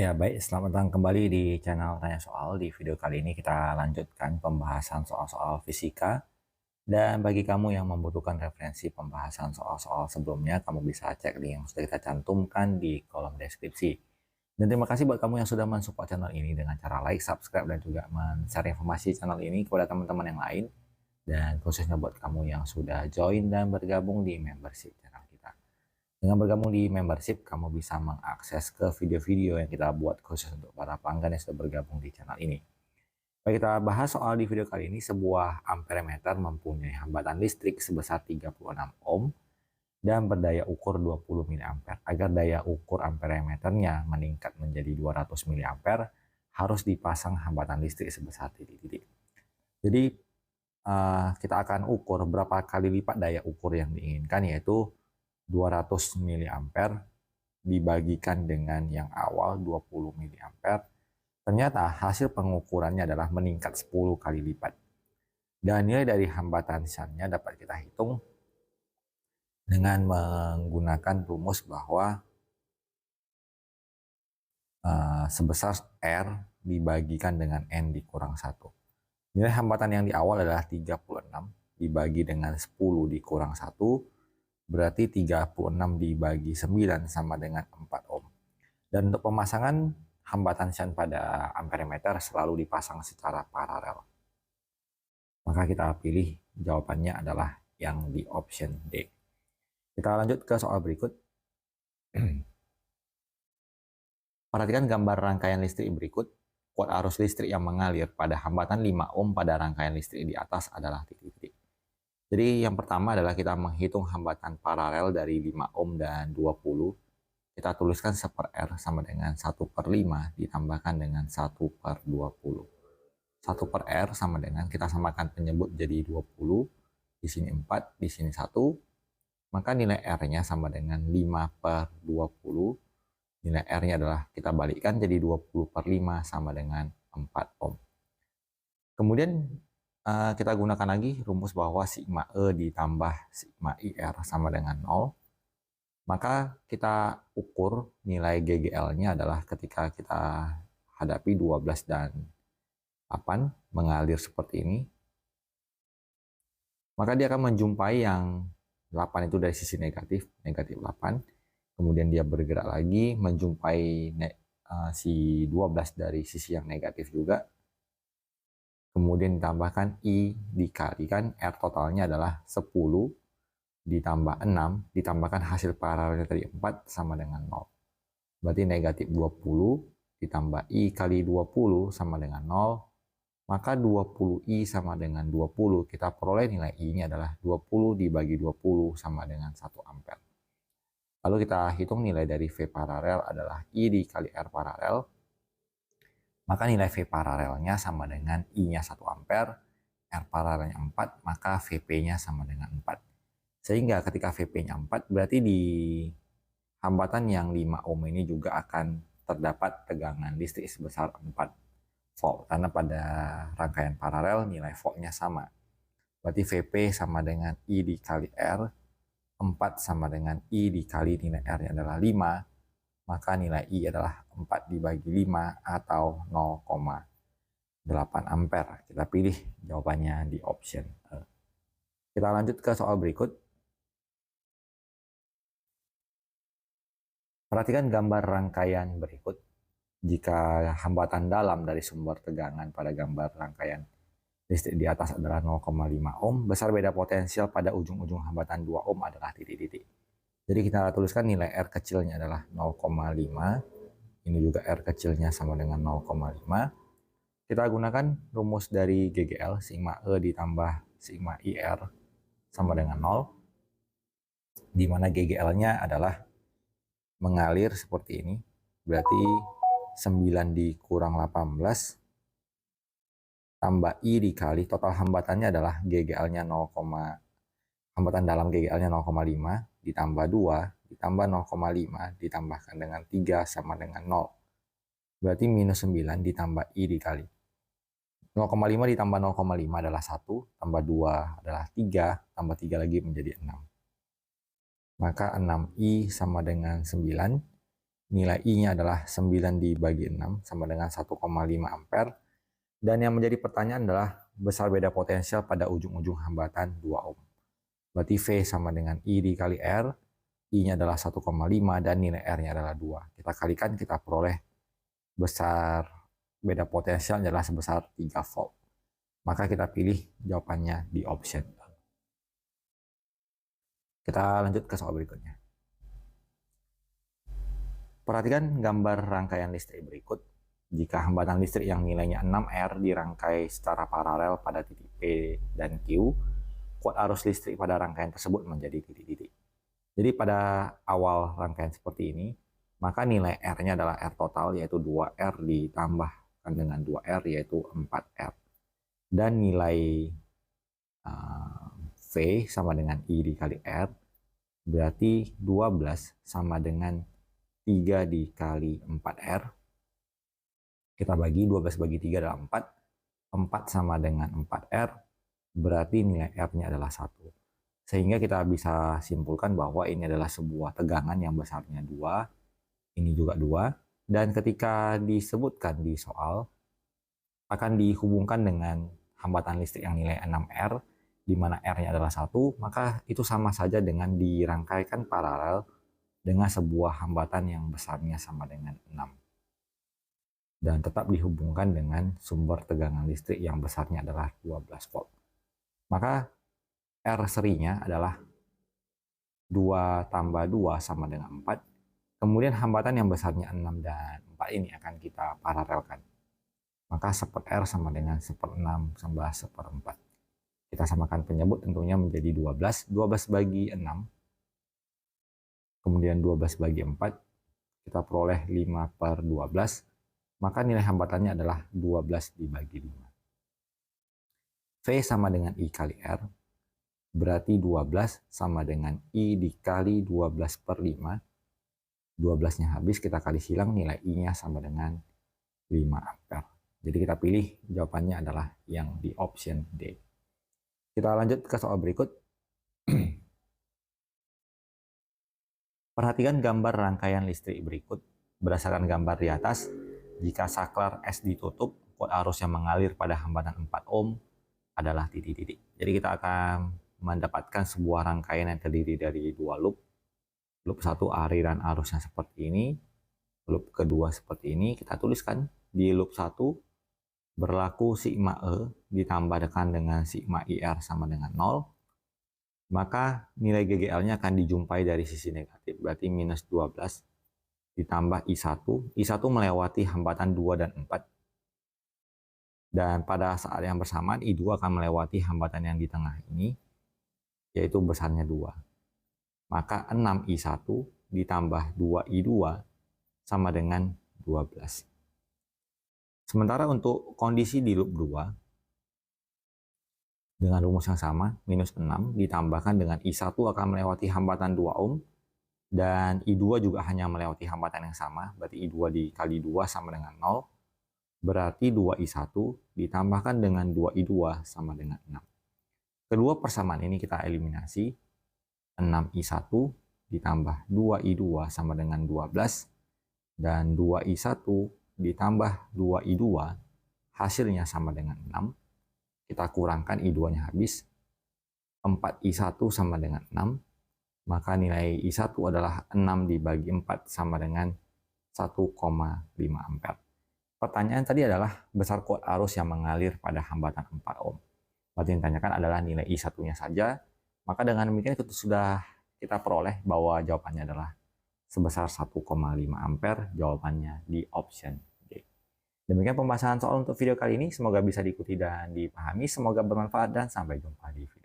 Ya, baik. Selamat datang kembali di channel Tanya Soal. Di video kali ini kita lanjutkan pembahasan soal-soal fisika. Dan bagi kamu yang membutuhkan referensi pembahasan soal-soal sebelumnya, kamu bisa cek link yang sudah kita cantumkan di kolom deskripsi. Dan terima kasih buat kamu yang sudah mensupport channel ini dengan cara like, subscribe, dan juga men-share informasi channel ini kepada teman-teman yang lain. Dan khususnya buat kamu yang sudah join dan bergabung di membership channel kita. Dengan bergabung di membership, kamu bisa mengakses ke video-video yang kita buat khusus untuk para pelanggan yang sudah bergabung di channel ini. Baik, kita bahas soal di video kali ini. Sebuah amperemeter mempunyai hambatan listrik sebesar 36 ohm dan berdaya ukur 20 mA. Agar daya ukur amperemeternya meningkat menjadi 200 mA, harus dipasang hambatan listrik sebesar titik-titik. Jadi, kita akan ukur berapa kali lipat daya ukur yang diinginkan, yaitu 200 mA dibagikan dengan yang awal 20 mA. Ternyata hasil pengukurannya adalah meningkat 10 kali lipat. Dan nilai dari hambatan shuntnya dapat kita hitung dengan menggunakan rumus bahwa sebesar R dibagikan dengan N dikurang 1. Nilai hambatan yang di awal adalah 36 dibagi dengan 10 dikurang 1, berarti 36 dibagi 9 sama dengan 4 ohm. Dan untuk pemasangan hambatan shunt pada amperemeter selalu dipasang secara paralel. Maka kita pilih jawabannya adalah yang di option D. Kita lanjut ke soal berikut. Perhatikan gambar rangkaian listrik berikut. Kuat arus listrik yang mengalir pada hambatan 5 ohm pada rangkaian listrik di atas adalah titik-titik. Jadi yang pertama adalah kita menghitung hambatan paralel dari 5 ohm dan 20. Kita tuliskan 1 per R sama dengan 1 per 5 ditambahkan dengan 1 per 20. 1 per R sama dengan, kita samakan penyebut jadi 20. Di sini 4, di sini 1. Maka nilai R-nya sama dengan 5 per 20. Nilai R-nya adalah kita balikkan jadi 20 per 5 sama dengan 4 ohm. Kemudian kita gunakan lagi rumus bahwa sigma E ditambah sigma IR sama dengan 0. Maka kita ukur nilai GGL-nya adalah ketika kita hadapi 12 dan 8 mengalir seperti ini. Maka dia akan menjumpai yang 8 itu dari sisi negatif 8. Kemudian dia bergerak lagi menjumpai si 12 dari sisi yang negatif juga. Kemudian ditambahkan I dikalikan R totalnya adalah 10 ditambah 6 ditambahkan hasil paralelnya tadi 4 sama dengan 0. Berarti negatif 20 ditambah I kali 20 sama dengan 0. Maka 20I sama dengan 20. Kita peroleh nilai I-nya adalah 20 dibagi 20 sama dengan 1 ampere. Lalu kita hitung nilai dari V paralel adalah I dikali R paralel. Maka nilai V paralelnya sama dengan I-nya 1 ampere, R paralelnya 4, maka VP-nya sama dengan 4. Sehingga ketika VP-nya 4, berarti di hambatan yang 5 ohm ini juga akan terdapat tegangan listrik sebesar 4 volt. Karena pada rangkaian paralel nilai voltnya sama. Berarti VP sama dengan I dikali R, 4 sama dengan I dikali nilai R-nya adalah 5. Maka nilai I adalah 4 dibagi 5 atau 0,8 ampere. Kita pilih jawabannya di option E. Kita lanjut ke soal berikut. Perhatikan gambar rangkaian berikut. Jika hambatan dalam dari sumber tegangan pada gambar rangkaian listrik di atas adalah 0,5 ohm, besar beda potensial pada ujung-ujung hambatan 2 ohm adalah titik-titik. Jadi kita tuliskan nilai R kecilnya adalah 0,5. Ini juga R kecilnya sama dengan 0,5. Kita gunakan rumus dari GGL, sigma E ditambah sigma IR sama dengan 0. Di mana GGL-nya adalah mengalir seperti ini. Berarti 9 dikurang 18 tambah I dikali total hambatannya adalah GGL-nya 0, hambatan dalam GGL-nya 0,5 ditambah 2 ditambah 0,5 ditambahkan dengan 3 sama dengan 0. Berarti minus 9 ditambah I dikali 0,5 ditambah 0,5 adalah 1, tambah 2 adalah 3, tambah 3 lagi menjadi 6. Maka 6I sama dengan 9 nilai I-nya adalah 9 dibagi 6 sama dengan 1,5 ampere. Dan yang menjadi pertanyaan adalah besar beda potensial pada ujung-ujung hambatan 2 ohm. Berarti V sama dengan I dikali R, I-nya adalah 1,5 dan nilai R-nya adalah 2. Kita kalikan, kita peroleh besar beda potensial adalah sebesar 3 volt. Maka kita pilih jawabannya di option. Kita lanjut ke soal berikutnya. Perhatikan gambar rangkaian listrik berikut. Jika hambatan listrik yang nilainya 6R dirangkai secara paralel pada titik P dan Q, kuat arus listrik pada rangkaian tersebut menjadi titik-titik. Jadi pada awal rangkaian seperti ini, maka nilai R-nya adalah R total, yaitu 2R ditambahkan dengan 2R, yaitu 4R. Dan nilai V sama dengan I dikali R, berarti 12 sama dengan 3 dikali 4R. Kita bagi 12 bagi 3 adalah 4. 4 sama dengan 4R, berarti nilai R-nya adalah 1. Sehingga kita bisa simpulkan bahwa ini adalah sebuah tegangan yang besarnya 2, ini juga 2. Dan ketika disebutkan di soal, akan dihubungkan dengan hambatan listrik yang nilai 6R, di mana R-nya adalah 1, maka itu sama saja dengan dirangkaikan paralel dengan sebuah hambatan yang besarnya sama dengan 6. Dan tetap dihubungkan dengan sumber tegangan listrik yang besarnya adalah 12 volt. Maka R serinya adalah 2 tambah 2 sama dengan 4. Kemudian hambatan yang besarnya 6 dan 4 ini akan kita paralelkan. Maka 1/R sama dengan 1/6 tambah 1/4. Kita samakan penyebut tentunya menjadi 12. 12 bagi 6. Kemudian 12 bagi 4, kita peroleh 5/12, maka nilai hambatannya adalah 12 dibagi 5. V sama dengan I kali R, berarti 12 sama dengan I dikali 12/5. 12-nya habis, kita kali silang, nilai I-nya sama dengan 5 ampere. Jadi kita pilih jawabannya adalah yang di option D. Kita lanjut ke soal berikut. Perhatikan gambar rangkaian listrik berikut. Berdasarkan gambar di atas, jika saklar S ditutup, kuat arus yang mengalir pada hambatan 4 ohm adalah titik-titik. Jadi kita akan mendapatkan sebuah rangkaian yang terdiri dari 2 loop. Loop 1 aliran arusnya seperti ini, loop kedua seperti ini. Kita tuliskan di loop 1 berlaku sigma E ditambahkan dengan sigma IR sama dengan 0. Maka nilai GGL-nya akan dijumpai dari sisi negatif, berarti minus 12 ditambah I1. I1 melewati hambatan 2 dan 4. Dan pada saat yang bersamaan, I2 akan melewati hambatan yang di tengah ini, yaitu besarnya 2. Maka 6I1 ditambah 2I2 sama dengan 12. Sementara untuk kondisi di loop 2, dengan rumus yang sama, minus 6 ditambahkan dengan I1 akan melewati hambatan 2 ohm, dan I2 juga hanya melewati hambatan yang sama, berarti I2 dikali 2 sama dengan 0, berarti 2I1 ditambahkan dengan 2I2 sama dengan 6. Kedua persamaan ini kita eliminasi, 6I1 ditambah 2I2 sama dengan 12, dan 2I1 ditambah 2I2 hasilnya sama dengan 6. Kita kurangkan I2-nya habis, 4I1 sama dengan 6, maka nilai I1 adalah 6 dibagi 4 sama dengan 1,5 ampere. Pertanyaan tadi adalah besar kuat arus yang mengalir pada hambatan 4 ohm. Berarti yang ditanyakan adalah nilai I1-nya saja, maka dengan demikian itu sudah kita peroleh bahwa jawabannya adalah sebesar 1,5 ampere, jawabannya di option. Demikian pembahasan soal untuk video kali ini. Semoga bisa diikuti dan dipahami. Semoga bermanfaat dan sampai jumpa di video